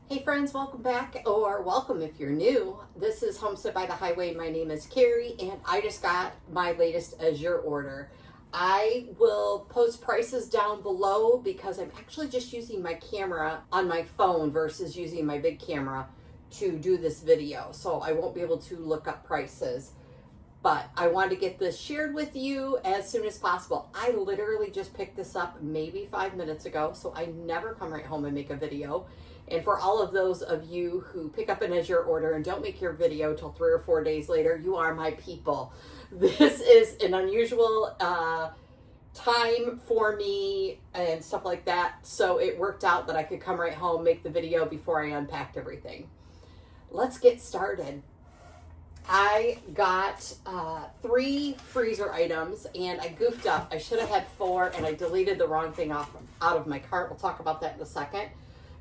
Hey friends, welcome back, or welcome if you're new. This is Homestead by the Highway. My name is Kari, and I just got my latest Azure order. I will post prices down below because I'm actually just using my camera on my phone versus using my big camera to do this video. So I won't be able to look up prices. But I wanted to get this shared with you as soon as possible. I literally just picked this up maybe 5 minutes ago, so I never come right home and make a video. And for all of those of you who pick up an Azure order and don't make your video till 3 or 4 days later, you are my people. This is an unusual time for me and stuff like that. So it worked out that I could come right home, make the video before I unpacked everything. Let's get started. I got 3 freezer items and I goofed up. I should have had 4 and I deleted the wrong thing out of my cart. We'll talk about that in a second.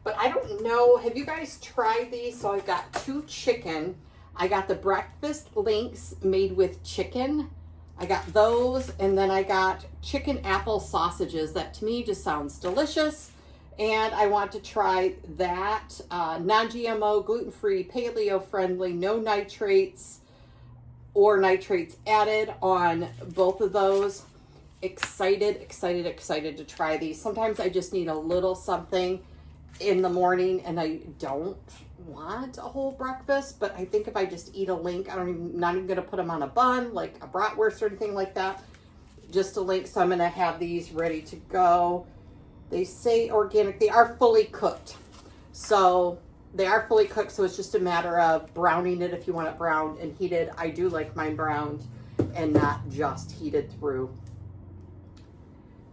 But I don't know, have you guys tried these? So I got 2 chicken. I got the breakfast links made with chicken. I got those, and then I got chicken apple sausages. That to me just sounds delicious. And I want to try that. Non-GMO, gluten-free, paleo-friendly, no nitrates or nitrates added on both of those. Excited to try these. Sometimes I just need a little something in the morning and I don't want a whole breakfast, but I think if I just eat a link, not even gonna put them on a bun, like a bratwurst or anything like that, just a link. So I'm gonna have these ready to go. They say organic, they are fully cooked. So they are fully cooked, so it's just a matter of browning it if you want it browned and heated. I do like mine browned and not just heated through.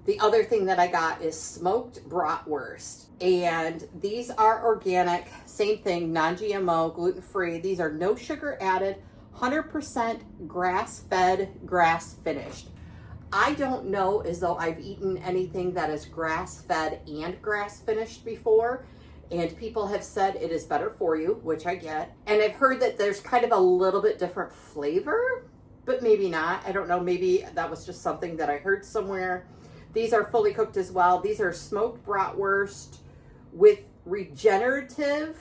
The other thing that I got is smoked bratwurst. And these are organic, same thing, non-GMO, gluten-free. These are no sugar added, 100% grass-fed, grass-finished. I don't know as though I've eaten anything that is grass-fed and grass-finished before. And people have said it is better for you, which I get. And I've heard that there's kind of a little bit different flavor, but maybe not. I don't know, maybe that was just something that I heard somewhere. These are fully cooked as well. These are smoked bratwurst with regenerative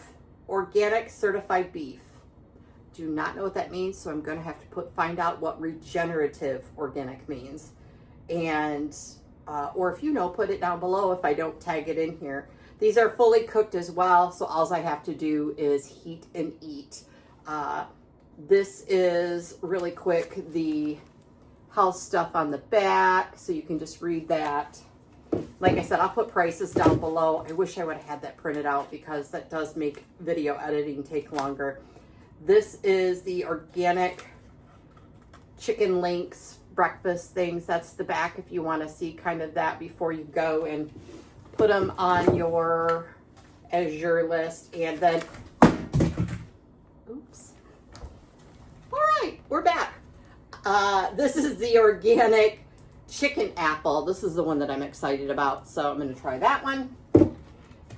organic certified beef. Do not know what that means, so I'm going to have to find out what regenerative organic means. And, or if you know, put it down below if I don't tag it in here. These are fully cooked as well, so all I have to do is heat and eat. This is really quick, the health stuff on the back, so you can just read that. Like I said, I'll put prices down below. I wish I would have had that printed out because that does make video editing take longer. This is the organic chicken links breakfast things. That's the back if you want to see kind of that before you go and put them on your Azure list. And then, oops. All right, we're back. This is the organic chicken apple. This is the one that I'm excited about. So I'm going to try that one.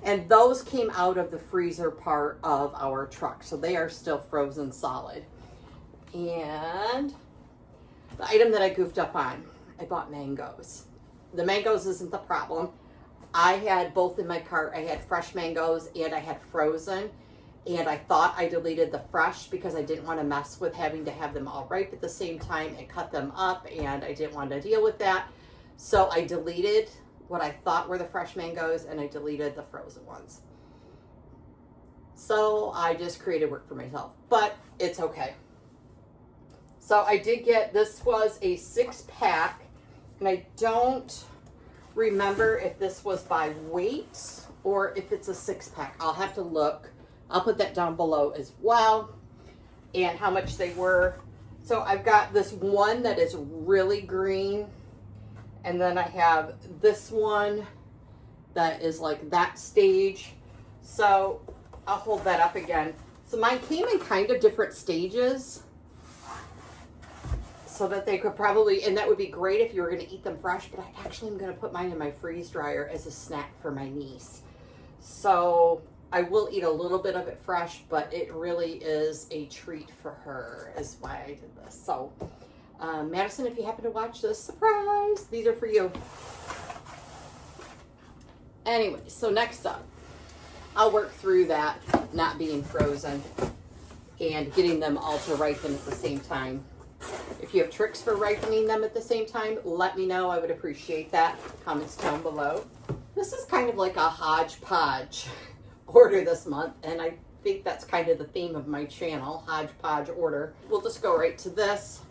And those came out of the freezer part of our truck. So they are still frozen solid. And the item that I goofed up on, I bought mangoes. The mangoes isn't the problem. I had both in my cart. I had fresh mangoes and I had frozen. And I thought I deleted the fresh because I didn't want to mess with having to have them all ripe at the same time and cut them up, and I didn't want to deal with that. So I deleted what I thought were the fresh mangoes and I deleted the frozen ones. So I just created work for myself, but it's okay. So I did get, this was a 6-pack, and I don't remember if this was by weight or if it's a 6-pack. I'll have to look. I'll put that down below as well, and how much they were. So I've got this one that is really green, and then I have this one that is like that stage. So I'll hold that up again. So mine came in kind of different stages, so that they could probably, and that would be great if you were going to eat them fresh, but I actually am going to put mine in my freeze dryer as a snack for my niece. So I will eat a little bit of it fresh, but it really is a treat for her, is why I did this. So, Madison, if you happen to watch this, surprise, these are for you. Anyway, so next up, I'll work through that not being frozen and getting them all to ripen at the same time. If you have tricks for ripening them at the same time, let me know. I would appreciate that. Comments down below. This is kind of like a hodgepodge order this month, and I think that's kind of the theme of my channel, hodgepodge order. We'll just go right to this.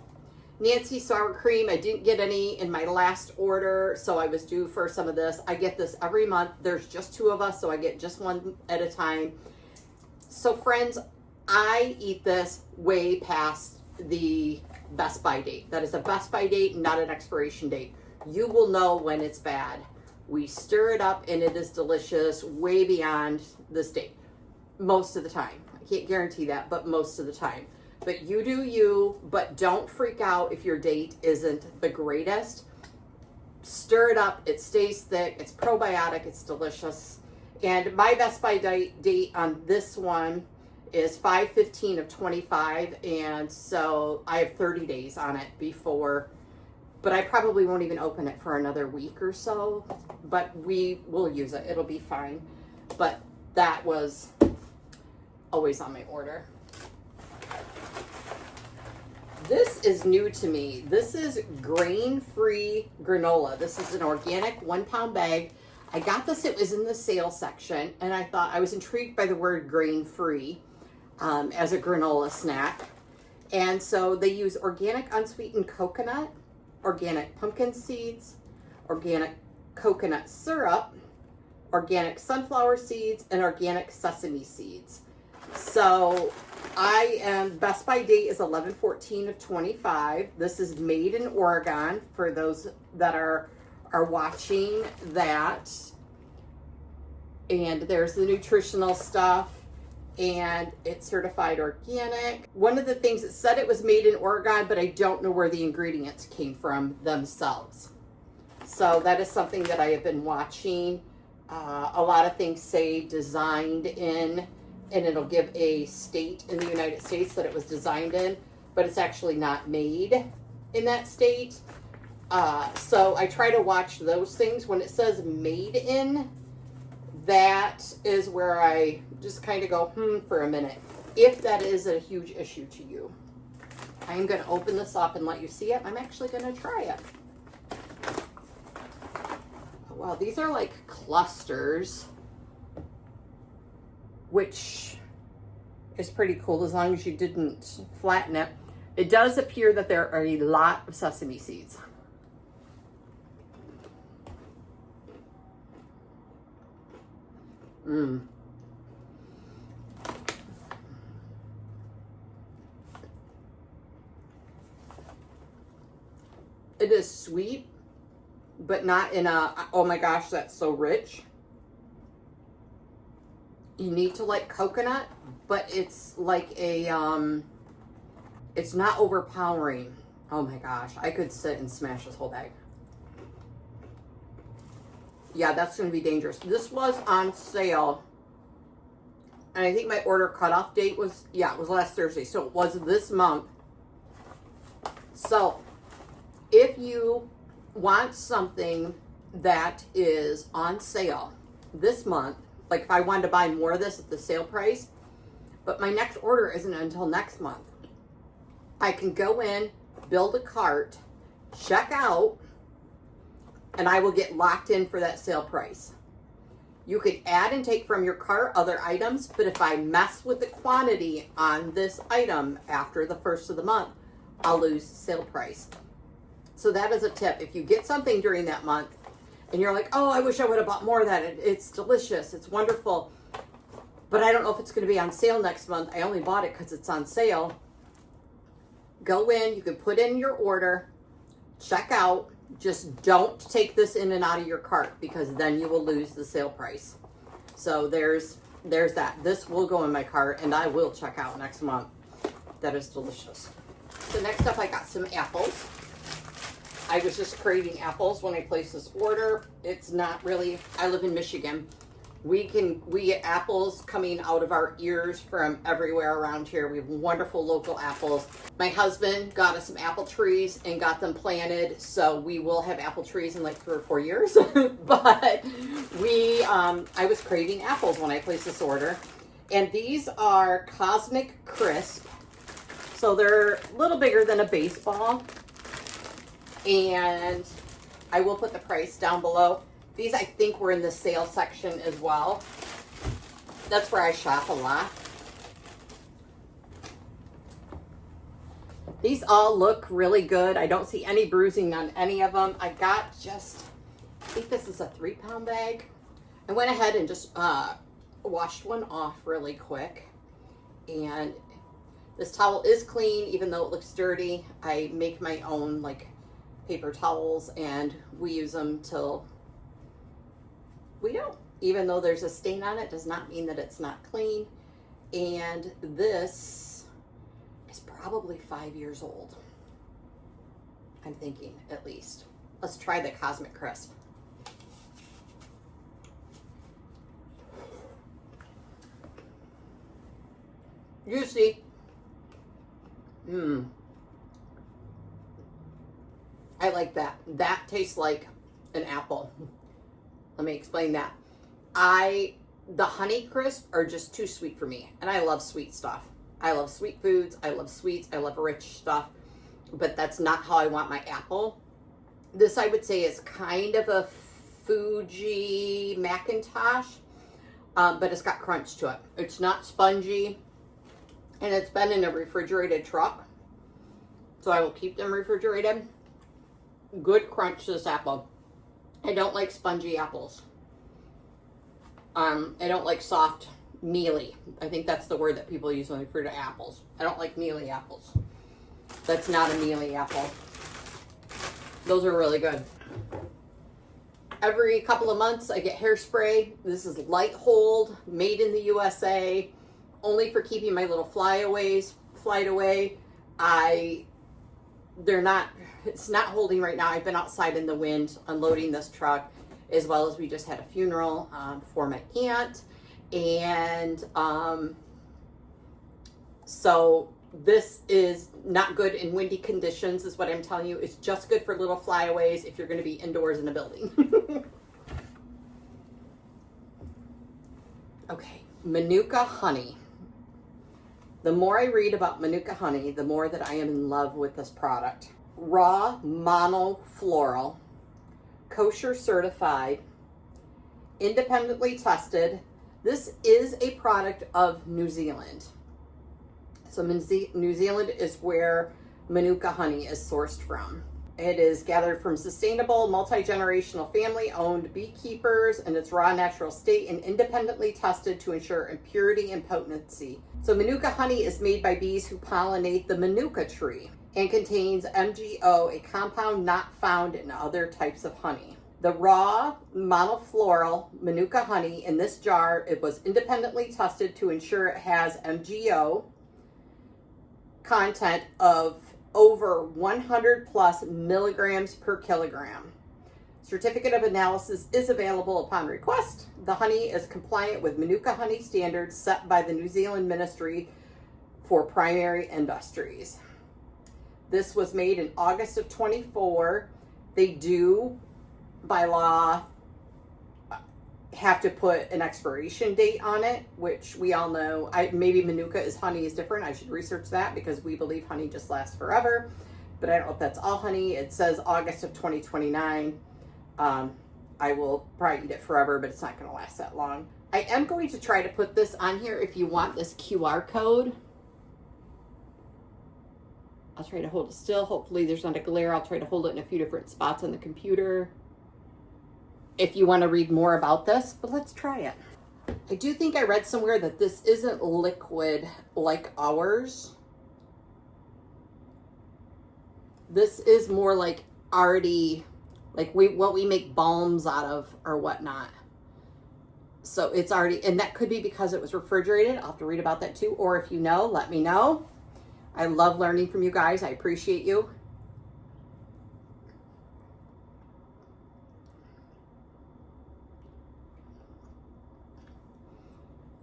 Nancy sour cream. I didn't get any in my last order, so I was due for some of this. I get this every month. There's just 2 of us, so I get just one at a time. So friends, I eat this way past the Best By date. That is a Best By date, not an expiration date. You will know when it's bad. We stir it up and it is delicious way beyond this date. Most of the time. I can't guarantee that, but most of the time. But you do you, but don't freak out if your date isn't the greatest. Stir it up, it stays thick, it's probiotic, it's delicious. And my Best By date on this one is 5/15 of 25, and so I have 30 days on it before, but I probably won't even open it for another week or so, but we will use it, it'll be fine. But that was always on my order. This is new to me. This is grain-free granola. This is an organic 1-pound bag. I got this, it was in the sale section, and I thought I was intrigued by the word grain-free as a granola snack. And so they use organic unsweetened coconut, organic pumpkin seeds, organic coconut syrup, organic sunflower seeds, and organic sesame seeds. So Best By date is 11/14 of 25. This is made in Oregon for those that are watching that. And there's the nutritional stuff, and it's certified organic. One of the things, it said it was made in Oregon, but I don't know where the ingredients came from themselves. So that is something that I have been watching. A lot of things say designed in, and it'll give a state in the United States that it was designed in, but it's actually not made in that state. So I try to watch those things. When it says made in, that is where I just kind of go, for a minute, if that is a huge issue to you. I am going to open this up and let you see it. I'm actually going to try it. Wow, these are like clusters, which is pretty cool as long as you didn't flatten it. It does appear that there are a lot of sesame seeds. It is sweet, but not in a, oh my gosh, that's so rich. You need to like coconut, but it's like a, it's not overpowering. Oh my gosh, I could sit and smash this whole bag. Yeah, that's going to be dangerous. This was on sale, and I think my order cutoff date was, yeah, it was last Thursday, so it was this month. So if you want something that is on sale this month, like if I wanted to buy more of this at the sale price, but my next order isn't until next month, I can go in, build a cart, check out, and I will get locked in for that sale price. You could add and take from your cart other items, but if I mess with the quantity on this item after the first of the month, I'll lose the sale price. So that is a tip. If you get something during that month and you're like, oh, I wish I would have bought more of that. It's delicious. It's wonderful. But I don't know if it's going to be on sale next month. I only bought it because it's on sale. Go in. You can put in your order. Check out. Just don't take this in and out of your cart because then you will lose the sale price. So there's that. This will go in my cart and I will check out next month. That is delicious. So next up, I got some apples. I was just craving apples when I placed this order. It's not really, I live in Michigan, We get apples coming out of our ears from everywhere around here. We have wonderful local apples. My husband got us some apple trees and got them planted, so we will have apple trees in like 3 or 4 years. But I was craving apples when I placed this order. And these are Cosmic Crisp. So they're a little bigger than a baseball. And I will put the price down below. These, I think, were in the sale section as well. That's where I shop a lot. These all look really good. I don't see any bruising on any of them. I got just, I think this is a 3-pound bag. I went ahead and just washed one off really quick. And this towel is clean, even though it looks dirty. I make my own like paper towels and we use them till we don't. Even though there's a stain on it, does not mean that it's not clean. And this is probably 5 years old. I'm thinking, at least. Let's try the Cosmic Crisp. Juicy. I like that. That tastes like an apple. Let me explain that. The Honey Crisp are just too sweet for me. And I love sweet stuff. I love sweet foods. I love sweets. I love rich stuff. But that's not how I want my apple. This, I would say, is kind of a Fuji Macintosh. But it's got crunch to it. It's not spongy. And it's been in a refrigerated truck. So I will keep them refrigerated. Good crunch to this apple. I don't like spongy apples. I don't like soft mealy. I think that's the word that people use when they refer to apples. I don't like mealy apples. That's not a mealy apple. Those are really good. Every couple of months I get hairspray. This is light hold, made in the USA, only for keeping my little flyaways flight away. It's not holding right now. I've been outside in the wind unloading this truck, as well as we just had a funeral for my aunt. And so this is not good in windy conditions, is what I'm telling you. It's just good for little flyaways if you're going to be indoors in a building. Okay, Manuka honey. The more I read about Manuka honey, the more that I am in love with this product. Raw monofloral, kosher certified, independently tested. This is a product of New Zealand. So New Zealand is where Manuka honey is sourced from. It is gathered from sustainable, multi-generational family-owned beekeepers in its raw natural state and independently tested to ensure impurity and potency. So Manuka honey is made by bees who pollinate the Manuka tree and contains MGO, a compound not found in other types of honey. The raw monofloral Manuka honey in this jar, it was independently tested to ensure it has MGO content of over 100 plus milligrams per kilogram. Certificate of analysis is available upon request. The honey is compliant with Manuka honey standards set by the New Zealand Ministry for Primary Industries. This was made in August of 24. They do, by law, have to put an expiration date on it, which we all know. Maybe Manuka honey is different. I should research that because we believe honey just lasts forever. But I don't know if that's all honey. It says August of 2029. I will probably eat it forever, but it's not going to last that long. I am going to try to put this on here if you want this QR code. I'll try to hold it still. Hopefully there's not a glare. I'll try to hold it in a few different spots on the computer if you want to read more about this, but let's try it. I do think I read somewhere that this isn't liquid like ours. This is more like already, like what we make balms out of or whatnot. So it's already, and that could be because it was refrigerated. I'll have to read about that too. Or if you know, let me know. I love learning from you guys. I appreciate you.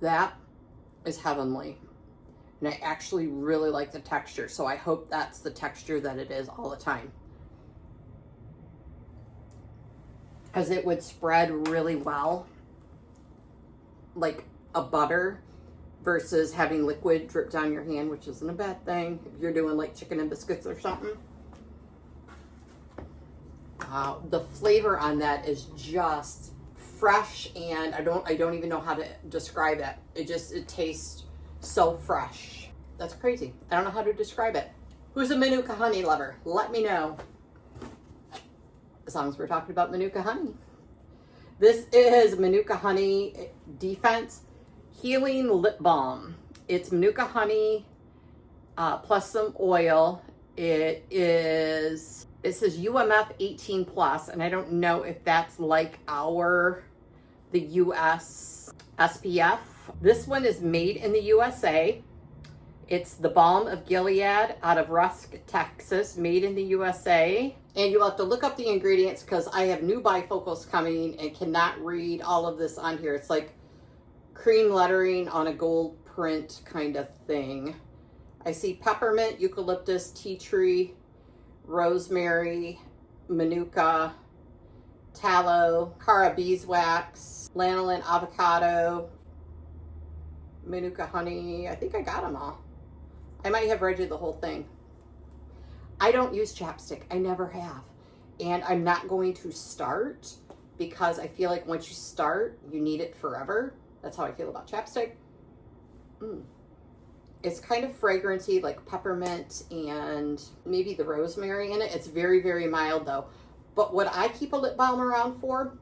That is heavenly. And I actually really like the texture, so I hope that's the texture that it is all the time. Because it would spread really well, like a butter, versus having liquid drip down your hand, which isn't a bad thing if you're doing like chicken and biscuits or something. The flavor on that is just fresh, and I don't even know how to describe it. It tastes so fresh. That's crazy. I don't know how to describe it. Who's a Manuka honey lover? Let me know. As long as we're talking about Manuka honey. This is Manuka Honey Defense Healing Lip Balm. It's Manuka honey plus some oil. It says UMF 18 plus, and I don't know if that's like the US SPF. This one is made in the USA. It's the Balm of Gilead out of Rusk, Texas, made in the USA. And you'll have to look up the ingredients because I have new bifocals coming and cannot read all of this on here. It's like cream lettering on a gold print kind of thing. I see peppermint, eucalyptus, tea tree, rosemary, manuka, tallow, Kara beeswax, lanolin, avocado, manuka honey. I think I got them all. I might have read you the whole thing. I don't use chapstick. I never have. And I'm not going to start because I feel like once you start, you need it forever. That's how I feel about chapstick. It's kind of fragrancy, like peppermint and maybe the rosemary in it. It's very, very mild though. But what I keep a lip balm around for,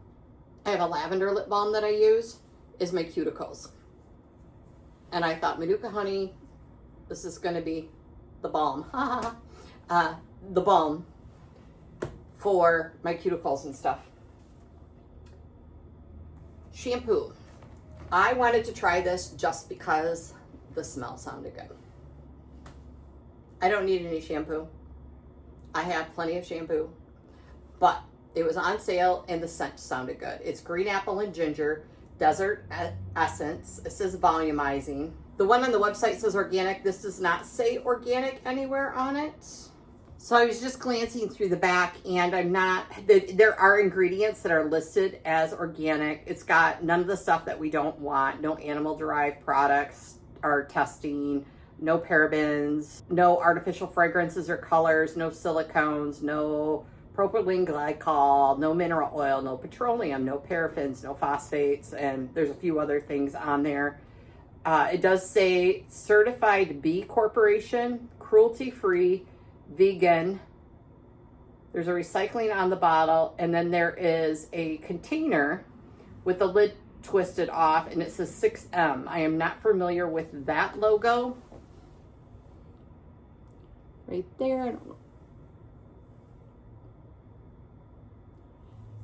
I have a lavender lip balm that I use, is my cuticles. And I thought Manuka honey, this is going to be the balm. The balm for my cuticles and stuff. Shampoo. I wanted to try this just because the smell sounded good. I don't need any shampoo. I have plenty of shampoo, but it was on sale and the scent sounded good. It's green apple and ginger, desert essence. It says volumizing. The one on the website says organic. This does not say organic anywhere on it. So I was just glancing through the back, and there are ingredients that are listed as organic. It's got none of the stuff that we don't want. No animal-derived products are testing, no parabens, no artificial fragrances or colors, no silicones, no propylene glycol, no mineral oil, no petroleum, no paraffins, no phosphates, and there's a few other things on there. It does say certified B Corporation, cruelty-free, vegan. There's a recycling on the bottle, and then there is a container with the lid twisted off, and it says 6M. I am not familiar with that logo. Right there. I don't know.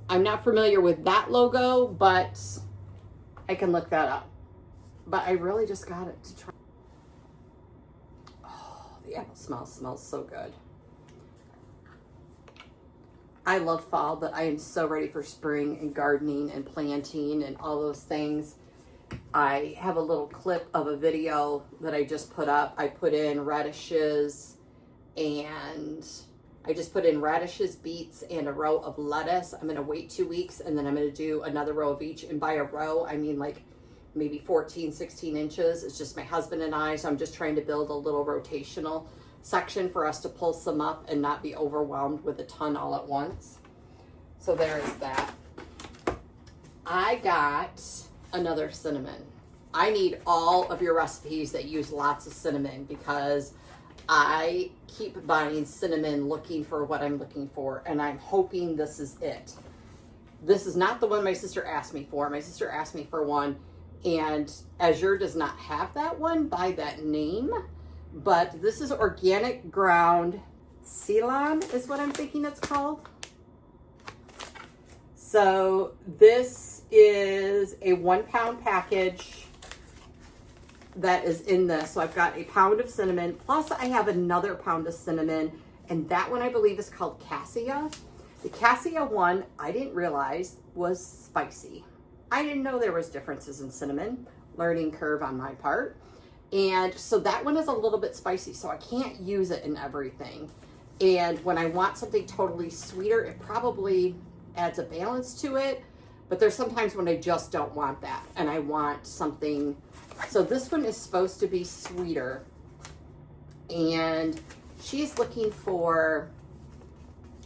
I'm not familiar with that logo, but I can look that up. But I really just got it to try. Oh, the apple smells so good. I love fall, but I am so ready for spring and gardening and planting and all those things. I have a little clip of a video that I just put up. I put in radishes, and I just put in radishes, beets, and a row of lettuce. I'm going to wait 2 weeks, and then I'm going to do another row of each. And by a row, I mean like maybe 14, 16 inches. It's just my husband and I, so I'm just trying to build a little rotational section for us to pull some up and not be overwhelmed with a ton all at once. So there is that. I got another cinnamon. I need all of your recipes that use lots of cinnamon because I keep buying cinnamon looking for what I'm looking for, and I'm hoping this is it. This is not the one my sister asked me for. My sister asked me for one, and Azure does not have that one by that name, but this is organic ground Ceylon is what I'm thinking it's called. So this is a 1 pound package that is in this. So I've got a pound of cinnamon, plus I have another pound of cinnamon, and that one I believe is called cassia. The cassia one I didn't realize was spicy. I didn't know there was differences in cinnamon. learning curve on my part. And so that one is a little bit spicy, so I can't use it in everything. And when I want something totally sweeter, it probably adds a balance to it. But there's sometimes when I just don't want that and I want something. So this one is supposed to be sweeter. And she's looking for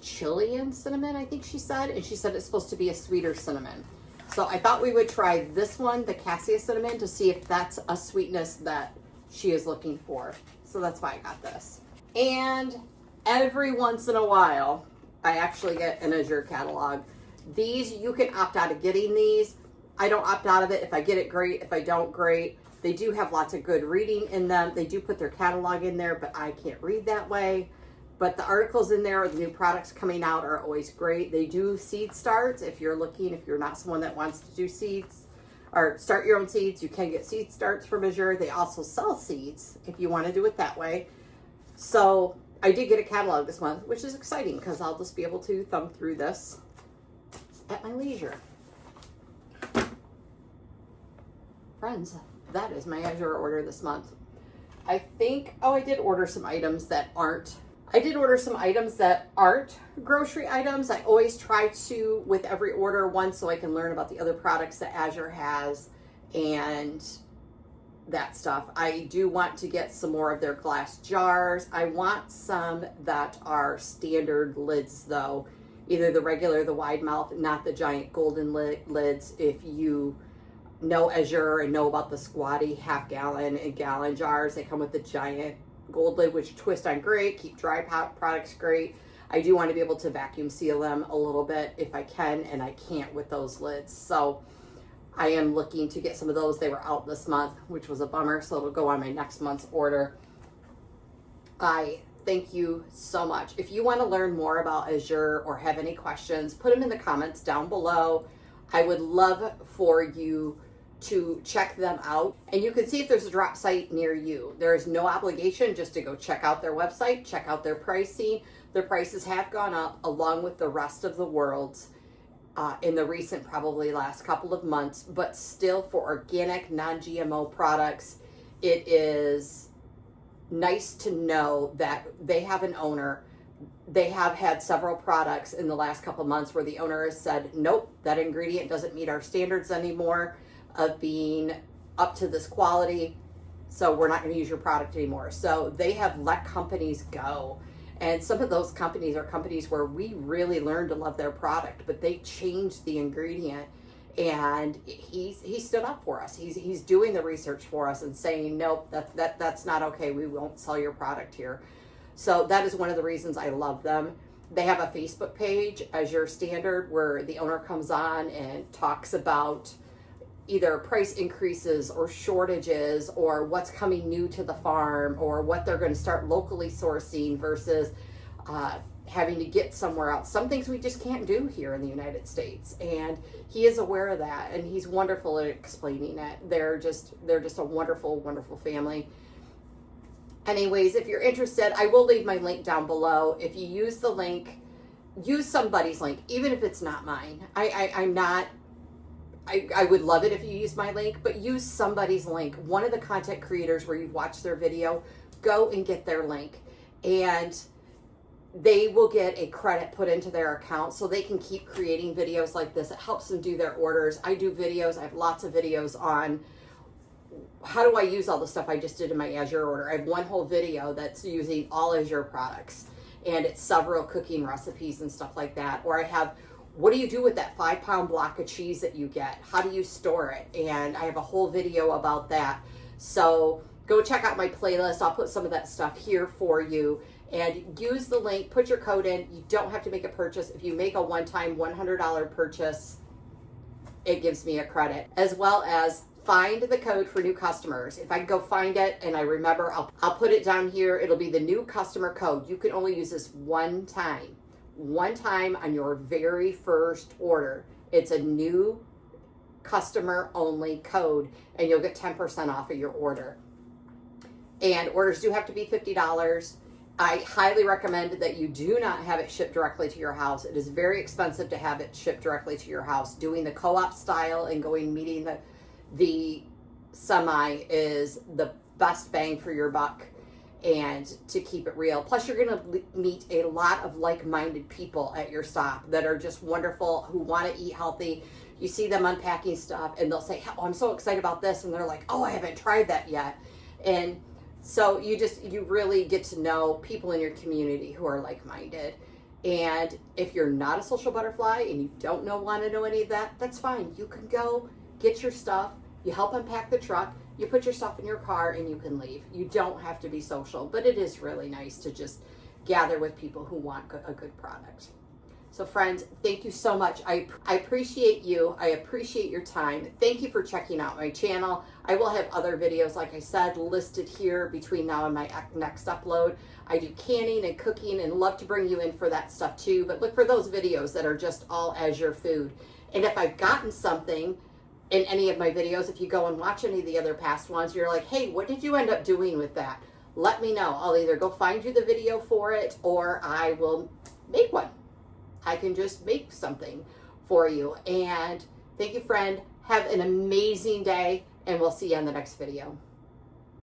chili and cinnamon, I think she said. And she said it's supposed to be a sweeter cinnamon. So I thought we would try this one, the cassia cinnamon, to see if that's a sweetness that she is looking for. So that's why I got this. And every once in a while, I actually get an Azure catalog. These, you can opt out of getting these. I don't opt out of it. If I get it, great. If I don't, great. They do have lots of good reading in them. They do put their catalog in there, but I can't read that way. But the articles in there, the new products coming out are always great. They do seed starts. If you're looking, if you're not someone that wants to do seeds or start your own seeds, you can get seed starts from Azure. They also sell seeds if you want to do it that way. So I did get a catalog this month, which is exciting because I'll just be able to thumb through this at my leisure. Friends, that is my Azure order this month. I think, I did order some items that aren't grocery items. I always try to, with every order, one, so I can learn about the other products that Azure has and that stuff. I do want to get some more of their glass jars. I want some that are standard lids though. Either the regular, the wide mouth, not the giant golden lids. If you know Azure and know about the squatty half-gallon and gallon jars, they come with the giant gold lid, which twist on great, keep dry products great. I do want to be able to vacuum seal them a little bit if I can, and I can't with those lids. So I am looking to get some of those. They were out this month, which was a bummer, so it'll go on my next month's order. I thank you so much. If you want to learn more about Azure or have any questions, put them in the comments down below. I would love for you to check them out. And you can see if there's a drop site near you. There is no obligation just to go check out their website, check out their pricing. Their prices have gone up along with the rest of the world in the recent, probably last couple of months. But still, for organic, non-GMO products, it is nice to know that they have an owner. They have had several products in the last couple of months where the owner has said, nope, that ingredient doesn't meet our standards anymore of being up to this quality, so we're not going to use your product anymore. So they have let companies go. And some of those companies are companies where we really learned to love their product, but they changed the ingredient. And he stood up for us. He's doing the research for us and saying, nope, that's not okay. We won't sell your product here. So that is one of the reasons I love them. They have a Facebook page, Azure Standard, where the owner comes on and talks about either price increases or shortages or what's coming new to the farm or what they're going to start locally sourcing versus having to get somewhere else. Some things we just can't do here in the United States. And he is aware of that, and he's wonderful at explaining it. They're just a wonderful, wonderful family. Anyways, if you're interested, I will leave my link down below. If you use the link, use somebody's link, even if it's not mine. I would love it if you use my link, but use somebody's link. One of the content creators where you've watched their video, go and get their link. And they will get a credit put into their account so they can keep creating videos like this. It helps them do their orders. I do videos. I have lots of videos on how do I use all the stuff I just did in my Azure order. I have one whole video that's using all Azure products, and it's several cooking recipes and stuff like that. Or I have, what do you do with that 5-pound block of cheese that you get? How do you store it? And I have a whole video about that. So go check out my playlist. I'll put some of that stuff here for you. And use the link, put your code in. You don't have to make a purchase. If you make a one-time $100 purchase, it gives me a credit. As well as find the code for new customers. If I can go find it and I remember, I'll put it down here. It'll be the new customer code. You can only use this one time on your very first order. It's a new customer only code, and you'll get 10% off of your order. And orders do have to be $50. I highly recommend that you do not have it shipped directly to your house. It is very expensive to have it shipped directly to your house. Doing the co-op style and meeting the semi is the best bang for your buck, and to keep it real. Plus, you're going to meet a lot of like-minded people at your stop that are just wonderful, who want to eat healthy. You see them unpacking stuff and they'll say, oh, I'm so excited about this. And they're like, oh, I haven't tried that yet. And so you really get to know people in your community who are like-minded. And if you're not a social butterfly and you don't want to know any of that, that's fine. You can go get your stuff. You help unpack the truck. You put your stuff in your car and you can leave. You don't have to be social, but it is really nice to just gather with people who want a good product. So friends, thank you so much. I appreciate you. I appreciate your time. Thank you for checking out my channel. I will have other videos, like I said, listed here between now and my next upload. I do canning and cooking and love to bring you in for that stuff too, but look for those videos that are just all Azure food. And if I've gotten something in any of my videos, if you go and watch any of the other past ones, you're like, hey, what did you end up doing with that? Let me know. I'll either go find you the video for it or I will make one. I can just make something for you. And thank you, friend. Have an amazing day, and we'll see you on the next video.